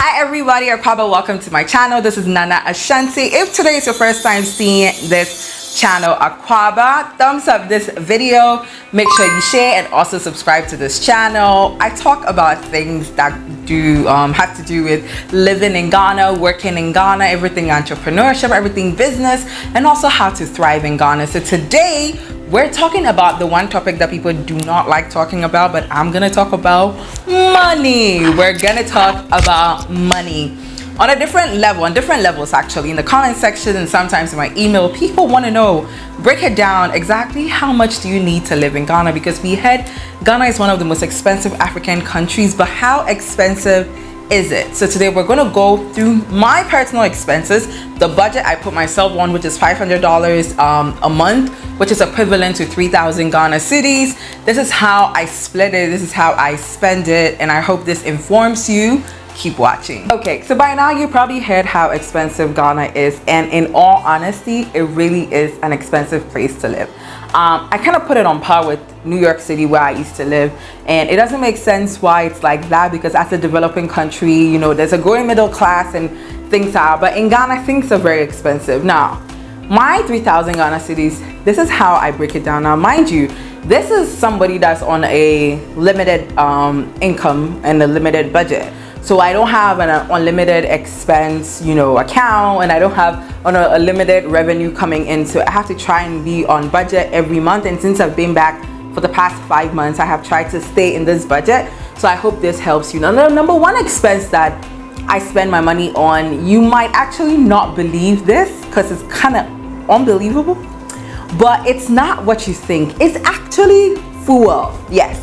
Hi everybody, Akwaaba, welcome to my channel. This is Nana Ashanti. If today is your first time seeing this channel, Akwaaba, thumbs up this video, make sure you share and also subscribe to this channel. I talk about things that have to do with living in Ghana, working in Ghana, everything entrepreneurship, everything business, and also how to thrive in Ghana. So today we're talking about the one topic that people do not like talking about, but I'm gonna talk about money. We're gonna talk about money on a different level, on different levels actually. In the comment section and sometimes in my email, people want to know, break it down, exactly how much do you need to live in Ghana? Because we heard Ghana is one of the most expensive African countries, but how expensive is it? So today we're going to go through my personal expenses, the budget I put myself on, which is $500 a month, which is equivalent to 3,000 Ghana cedis. This is how I split it, this is how I spend it, and I hope this informs you. Keep watching. Okay, so by now you probably heard how expensive Ghana is, and in all honesty, it really is an expensive place to live. I kind of put it on par with New York City, where I used to live, and it doesn't make sense why it's like that, because as a developing country, you know, there's a growing middle class and things are, but in Ghana things are very expensive. Now my 3,000 Ghana cedis, this is how I break it down. Now mind you, this is somebody that's on a limited income and a limited budget. So I don't have an unlimited expense, you know, account, and I don't have a limited revenue coming in. So I have to try and be on budget every month. And since I've been back for the past 5 months, I have tried to stay in this budget. So I hope this helps you. Now, the number one expense that I spend my money on, you might actually not believe this because it's kind of unbelievable, but it's not what you think. It's actually fuel. Yes.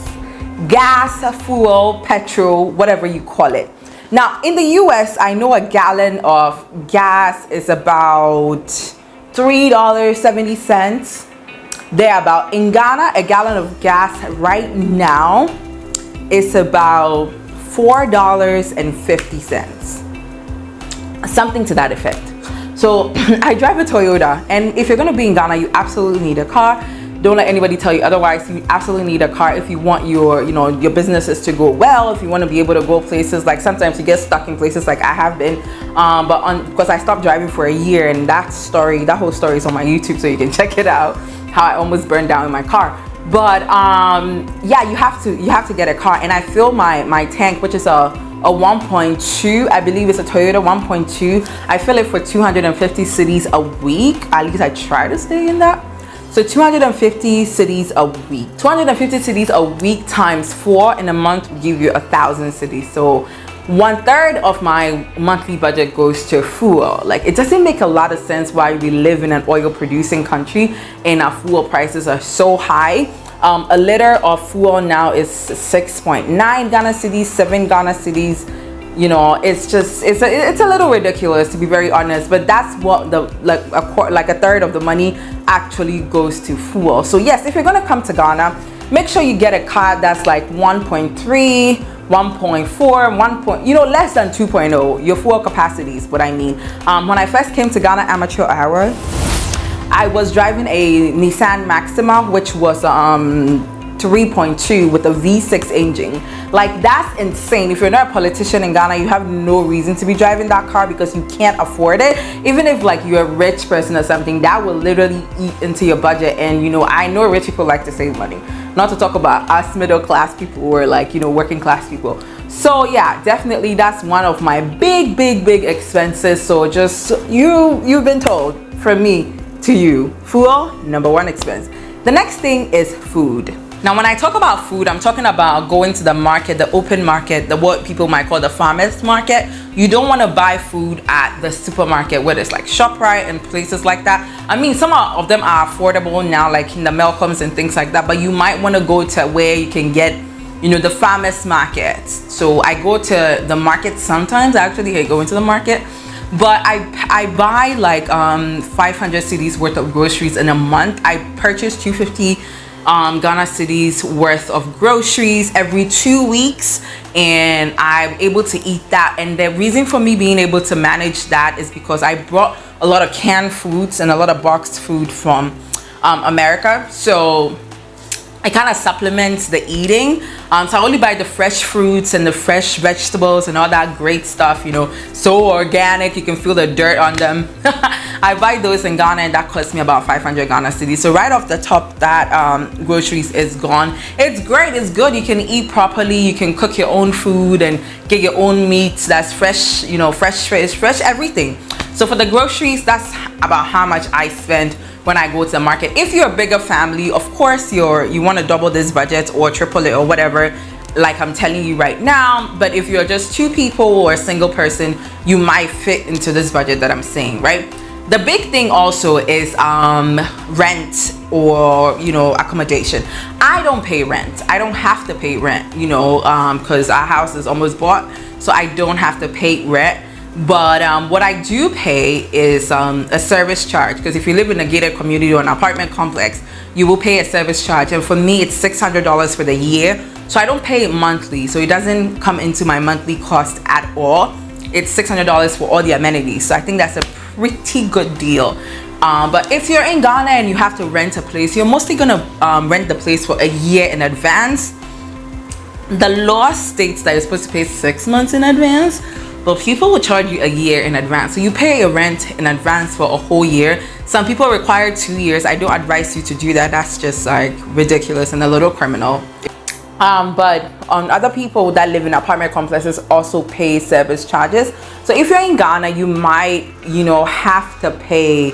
Gas, fuel, petrol, whatever you call it. Now in the US, I know a gallon of gas is about $3.70 thereabout. In Ghana, a gallon of gas right now is about $4.50, something to that effect. So I drive a Toyota, and if you're going to be in Ghana, you absolutely need a car. Don't let anybody tell you otherwise. You absolutely need a car if you want your, your businesses to go well, if you want to be able to go places. Like sometimes you get stuck in places like I have been, because I stopped driving for a year, and that whole story is on my YouTube, so you can check it out, how I almost burned down in my car. But yeah, you have to get a car, and I fill my tank, which is a 1.2, I believe it's a Toyota 1.2. I fill it for 250 cedis a week. At least I try to stay in that. So 250 cedis a week. 250 cedis a week times 4 in a month will give you 1,000 cedis. So 1/3 of my monthly budget goes to fuel. Like, it doesn't make a lot of sense why we live in an oil producing country and our fuel prices are so high. A liter of fuel now is 6.9 Ghana cedis, 7 Ghana cedis. You know, it's a little ridiculous, to be very honest, but that's what like a third of the money actually goes to fuel. So yes, if you're gonna come to Ghana, make sure you get a car that's like 1.3, 1.4, less than 2.0. Your fuel capacity is what I mean. When I first came to Ghana amateur hour, I was driving a Nissan Maxima, which was 3.2 with a V6 engine. Like, that's insane. If you're not a politician in Ghana, you have no reason to be driving that car because you can't afford it. Even if like you're a rich person or something, that will literally eat into your budget. And I know rich people like to save money, not to talk about us middle class people or like working class people. So yeah, definitely that's one of my big expenses. So just you've been told, from me to you, fuel, number one expense. The next thing is food. Now, when I talk about food, I'm talking about going to the market, the open market, what people might call the farmers market. You don't want to buy food at the supermarket, where it's like ShopRite and places like that. I mean, some of them are affordable now, like in the Malcolms and things like that, but you might want to go to where you can get, the farmers markets. So I go to the market sometimes. Actually, I go into the market, but I buy like 500 cedis worth of groceries in a month. I purchase 250 Ghana cedis worth of groceries every 2 weeks, and I'm able to eat that. And the reason for me being able to manage that is because I brought a lot of canned foods and a lot of boxed food from America. So it kind of supplements the eating. So I only buy the fresh fruits and the fresh vegetables and all that great stuff, you know, so organic, you can feel the dirt on them. I buy those in Ghana, and that costs me about 500 Ghana cedis. So right off the top, that groceries is gone. It's great, it's good, you can eat properly, you can cook your own food and get your own meats that's fresh, you know, fresh fish, fresh everything. So for the groceries, that's about how much I spend when I go to the market. If you're a bigger family, of course you want to double this budget or triple it or whatever, like I'm telling you right now. But if you're just 2 people or a single person, you might fit into this budget that I'm saying, right? The big thing also is rent, or, you know, accommodation. I don't pay rent. I don't have to pay rent, you know, because our house is almost bought, so I don't have to pay rent. But what I do pay is a service charge, because if you live in a gated community or an apartment complex, you will pay a service charge, and for me it's $600 for the year. So I don't pay it monthly, so it doesn't come into my monthly cost at all. It's $600 for all the amenities, so I think that's a pretty good deal. But if you're in Ghana and you have to rent a place, you're mostly gonna rent the place for a year in advance. The law states that you're supposed to pay 6 months in advance, but people will charge you a year in advance. So you pay your rent in advance for a whole year. Some people require 2 years. I don't advise you to do that. That's just like ridiculous and a little criminal. But other people that live in apartment complexes also pay service charges. So if you're in Ghana, you might, you know, have to pay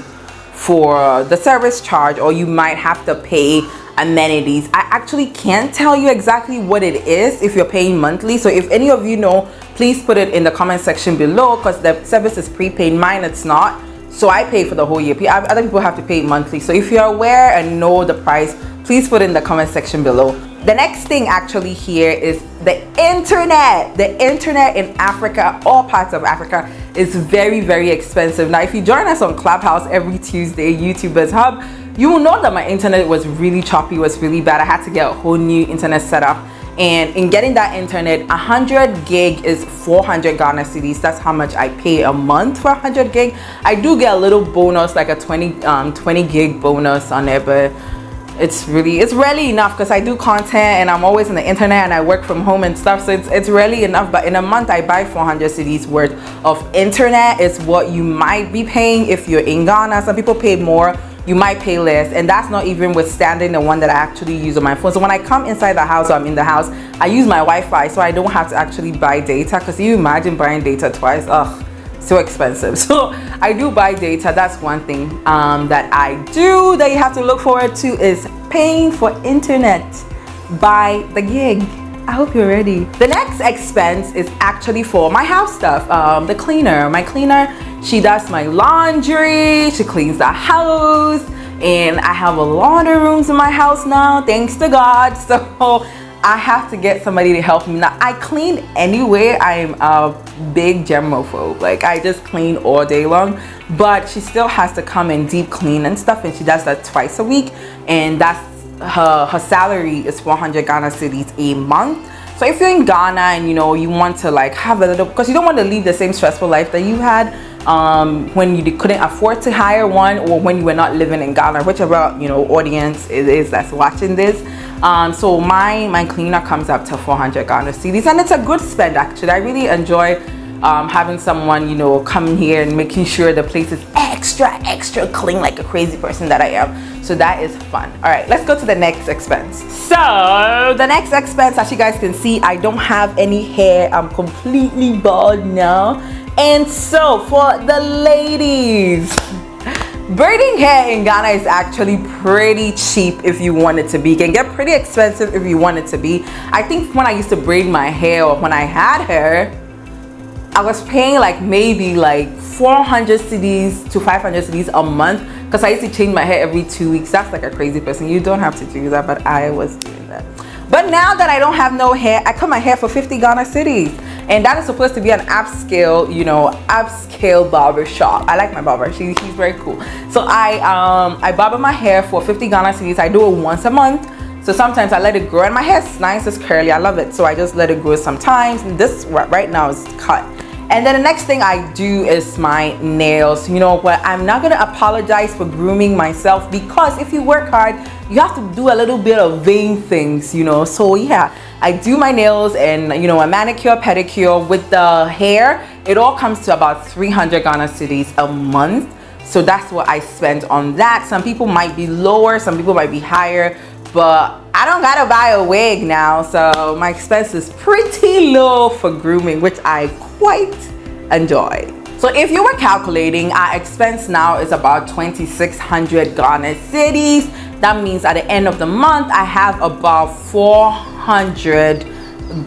for the service charge, or you might have to pay amenities. I actually can't tell you exactly what it is if you're paying monthly. So if any of you know, please put it in the comment section below, because the service is prepaid. Mine, it's not. So I pay for the whole year. Other people have to pay monthly. So if you're aware and know the price, please put it in the comment section below. The next thing actually here is the internet. The internet in Africa, all parts of Africa, is very, very expensive. Now, if you join us on Clubhouse every Tuesday, YouTubers Hub, you will know that my internet was really choppy, was really bad. I had to get a whole new internet setup. And in getting that internet, 100 gig is 400 Ghana cedis. That's how much I pay a month for 100 gig. I do get a little bonus, like a 20 gig bonus on it, but it's rarely enough, because I do content and I'm always on the internet and I work from home and stuff, so it's rarely enough. But in a month I buy 400 cedis worth of internet. Is what you might be paying if you're in Ghana. Some people pay more, you might pay less, and that's not even withstanding the one that I actually use on my phone. So when I come inside the house, or I'm in the house, I use my Wi-Fi, so I don't have to actually buy data, because you imagine buying data twice, ugh, so expensive. So I do buy data. That's one thing that I do that you have to look forward to, is paying for internet by the gig. I hope you're ready. The next expense is actually for my house stuff. The cleaner, my cleaner, she does my laundry, she cleans the house, and I have a laundry rooms in my house now, thanks to God. So I have to get somebody to help me. Now, I clean anyway. I'm a big germaphobe. Like, I just clean all day long, but she still has to come and deep clean and stuff, and she does that twice a week, and that's her salary is 400 Ghana cedis a month. So if you're in Ghana and, you know, you want to like have a little, because you don't want to live the same stressful life that you had when you couldn't afford to hire one, or when you were not living in Ghana, whichever, you know, audience it is that's watching this. So my cleaner comes up to 400 Ghana cedis, and it's a good spend actually. I really enjoy having someone, you know, come here and making sure the place is extra clean, like a crazy person that I am. So that is fun. All right, let's go to the next expense. So the next expense, as you guys can see, I don't have any hair. I'm completely bald now. And so for the ladies, braiding hair in Ghana is actually pretty cheap if you want it to be. It can get pretty expensive if you want it to be. I think when I used to braid my hair, or when I had hair, I was paying like maybe like 400 cedis to 500 cedis a month, because I used to change my hair every 2 weeks. That's like a crazy person. You don't have to do that, but I was doing that. But now that I don't have no hair, I cut my hair for 50 Ghana cedis, and that is supposed to be an upscale, you know, upscale barber shop. I like my barber. He's very cool. So I barber my hair for 50 Ghana cedis. I do it once a month. So sometimes I let it grow, and my hair's nice, it's curly, I love it. So I just let it grow sometimes, and this right now is cut. And then the next thing I do is my nails. You know what, I'm not gonna apologize for grooming myself, because if you work hard, you have to do a little bit of vain things, you know. So yeah, I do my nails and, you know, a manicure, pedicure. With the hair, it all comes to about 300 Ghana cedis a month. So that's what I spend on that. Some people might be lower, some people might be higher, but I don't gotta buy a wig now, so my expense is pretty low for grooming, which I quite enjoy. So if you were calculating, our expense now is about 2,600 Ghana cedis. That means at the end of the month, I have about 400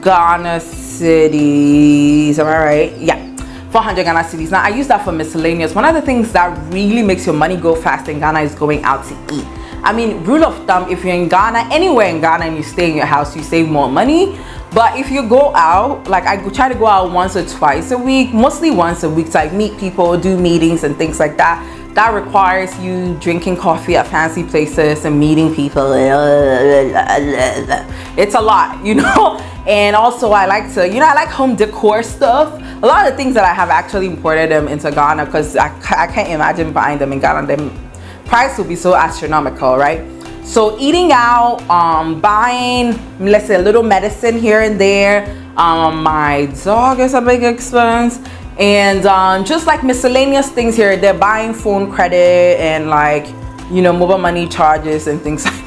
Ghana cedis. Am I right? Yeah. 400 Ghana cedis. Now I use that for miscellaneous. One of the things that really makes your money go fast in Ghana is going out to eat. I mean, rule of thumb, if you're in Ghana, anywhere in Ghana, and you stay in your house, you save more money. But if you go out, like I try to go out once or twice a week, mostly once a week, to like meet people, do meetings and things like that. That requires you drinking coffee at fancy places and meeting people. It's a lot, you know. And also I like to, you know, I like home decor stuff. A lot of the things that I have actually imported them into Ghana, because I can't imagine buying them in Ghana. The price will be so astronomical, right? So eating out, buying, let's say, a little medicine here and there. My dog is a big expense. And just like miscellaneous things here, they're buying phone credit and, like, you know, mobile money charges and things like that.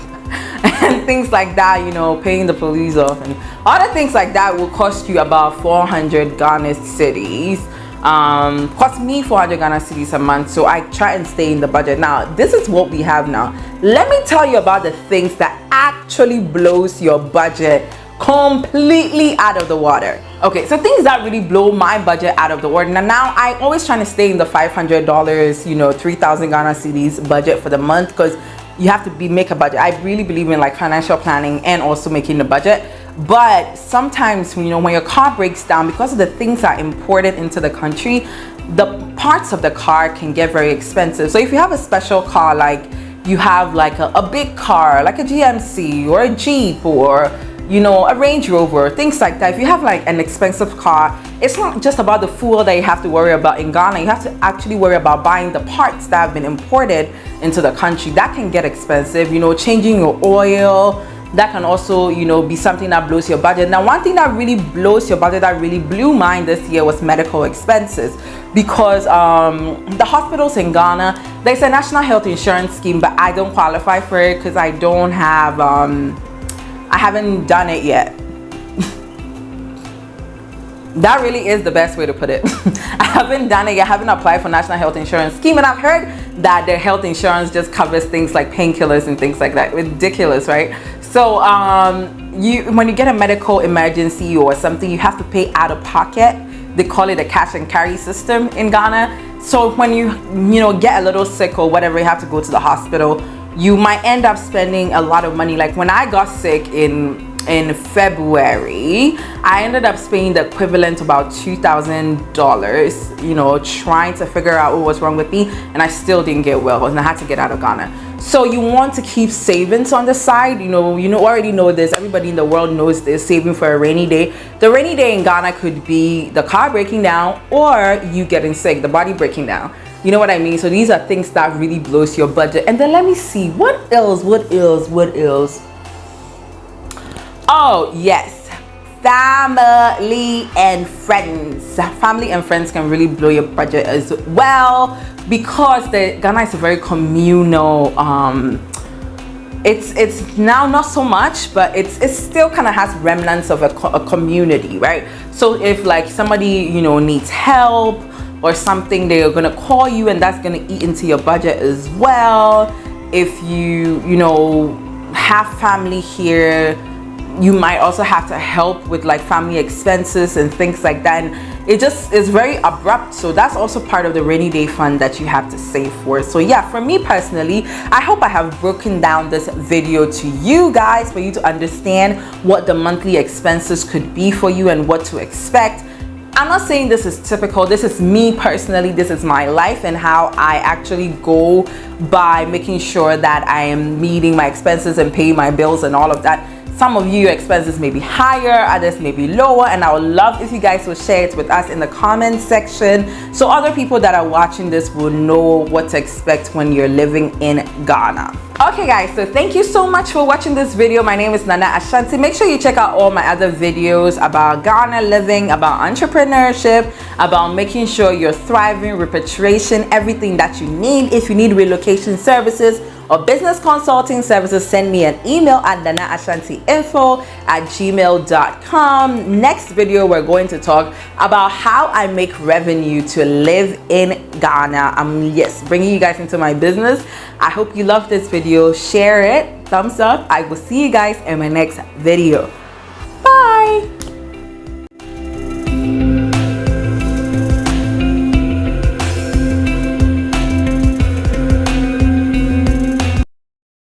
And things like that, you know, paying the police off and other things like that will cost you about 400 Ghana cedis. Cost me 400 Ghana cedis a month, so I try and stay in the budget. Now this is what we have now. Let me tell you about the things that actually blows your budget completely out of the water. Okay, so things that really blow my budget out of the water. Now I always trying to stay in the $500, you know, 3,000 Ghana cedis budget for the month, because you have to make a budget. I really believe in like financial planning and also making the budget. But sometimes, you know, when your car breaks down, because of the things that are imported into the country, the parts of the car can get very expensive. So if you have a special car, like you have like a big car, like a GMC or a Jeep or, you know, a Range Rover, things like that. If you have like an expensive car, it's not just about the fuel that you have to worry about in Ghana. You have to actually worry about buying the parts that have been imported into the country. That can get expensive, you know, changing your oil. That can also, you know, be something that blows your budget. Now, one thing that really blows your budget, that really blew mine this year, was medical expenses. Because the hospitals in Ghana, there's a national health insurance scheme, but I don't qualify for it because I don't have, I haven't done it yet. That really is the best way to put it. I haven't done it yet. I haven't applied for national health insurance scheme, and I've heard that their health insurance just covers things like painkillers and things like that. Ridiculous, right? So when you get a medical emergency or something, you have to pay out of pocket. They call it a cash and carry system in Ghana. So when you know, get a little sick or whatever, you have to go to the hospital, you might end up spending a lot of money. Like when I got sick in February, I ended up spending the equivalent to about $2,000, you know, trying to figure out what was wrong with me, and I still didn't get well, and I had to get out of Ghana. So you want to keep savings on the side. You already know this. Everybody in the world knows this, saving for a rainy day. The rainy day in Ghana could be the car breaking down or you getting sick, the body breaking down. You know what I mean? So these are things that really blows your budget. And then let me see, what else? Oh yes, family and friends. Family and friends can really blow your budget as well, because Ghana is a very communal. It's now not so much, but it still kind of has remnants of a community, right? So if like somebody, you know, needs help or something, they are gonna call you, and that's gonna eat into your budget as well. If you know, have family here, you might also have to help with like family expenses and things like that, and it just is very abrupt. So that's also part of the rainy day fund that you have to save for. So yeah, for me personally, I hope I have broken down this video to you guys for you to understand what the monthly expenses could be for you and what to expect. I'm not saying this is typical. This is me personally. This is my life and how I actually go by making sure that I am meeting my expenses and paying my bills and all of that. Some of you, your expenses may be higher, others may be lower, and I would love if you guys will share it with us in the comment section so other people that are watching this will know what to expect when you're living in Ghana. Okay guys, so thank you so much for watching this video. My name is Nana Ashanti. Make sure you check out all my other videos about Ghana living, about entrepreneurship, about making sure you're thriving, repatriation, everything that you need. If you need relocation services or business consulting services, send me an email at nanaashantiinfo@gmail.com. Next video, we're going to talk about how I make revenue to live in Ghana. Yes, bringing you guys into my business. I hope you love this video. Share it, thumbs up. I will see you guys in my next video.